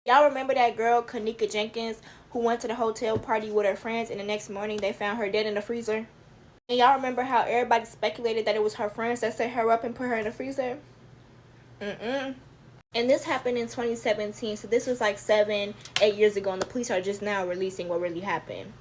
Y'all remember that girl, Kenneka Jenkins, who went to the hotel party with her friends and the next morning they found her dead in the freezer? And y'all remember how everybody speculated that it was her friends that set her up and put her in the freezer? Mm-mm. And this happened in 2017, so this was like 7, 8 years ago, and the police are just now releasing what really happened.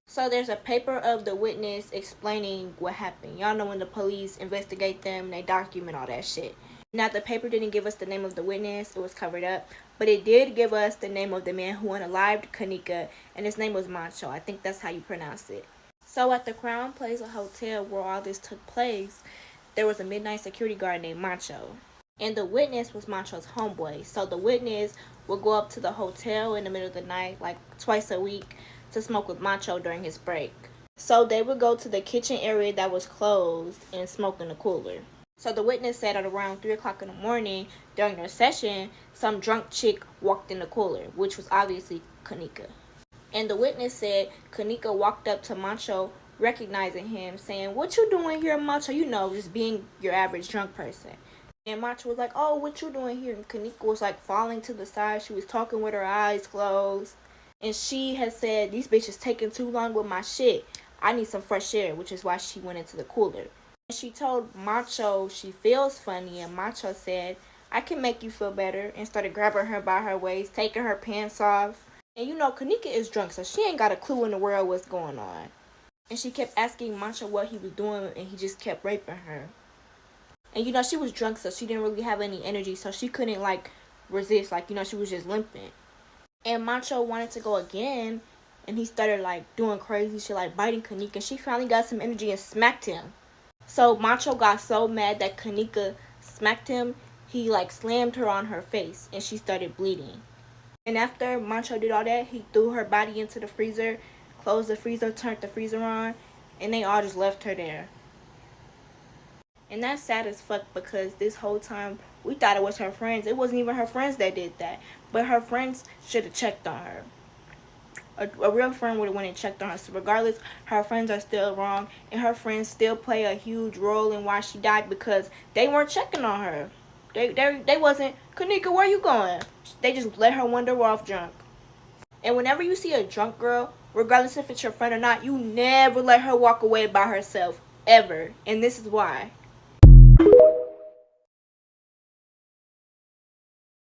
So there's a paper of the witness explaining what happened. Y'all know when the police investigate them, they document all that shit. Now, the paper didn't give us the name of the witness, it was covered up, but it did give us the name of the man who unalived Kenneka, and his name was Macho. I think that's how you pronounce it. So at the Crown Plaza Hotel where all this took place, there was a midnight security guard named Macho. And the witness was Macho's homeboy. So the witness would go up to the hotel in the middle of the night, like twice a week, to smoke with Macho during his break. So they would go to the kitchen area that was closed and smoke in the cooler. So the witness said at around 3 o'clock in the morning during their session, some drunk chick walked in the cooler, which was obviously Kenneka. And the witness said Kenneka walked up to Macho, recognizing him, saying, "What you doing here, Macho?" You know, just being your average drunk person. And Macho was like, "Oh, what you doing here?" And Kenneka was like falling to the side. She was talking with her eyes closed. And she had said, "These bitches taking too long with my shit. I need some fresh air," which is why she went into the cooler. And she told Macho she feels funny, and Macho said, "I can make you feel better," and started grabbing her by her waist, taking her pants off. And you know, Kenneka is drunk, so she ain't got a clue in the world what's going on. And she kept asking Macho what he was doing, and he just kept raping her. And you know, she was drunk, so she didn't really have any energy, so she couldn't like resist. Like, you know, she was just limping. And Macho wanted to go again, and he started like doing crazy shit, like biting Kenneka. And she finally got some energy and smacked him. So Macho got so mad that Kenneka smacked him, he like slammed her on her face, and she started bleeding. And after Macho did all that, he threw her body into the freezer, closed the freezer, turned the freezer on, and they all just left her there. And that's sad as fuck, because this whole time we thought it was her friends. It wasn't even her friends that did that. But her friends should have checked on her. A real friend would have went and checked on her. So regardless, her friends are still wrong, and her friends still play a huge role in why she died, because they weren't checking on her. They wasn't, "Kenneka, where you going?" They just let her wander off drunk. And whenever you see a drunk girl, regardless if it's your friend or not, you never let her walk away by herself, ever. And this is why.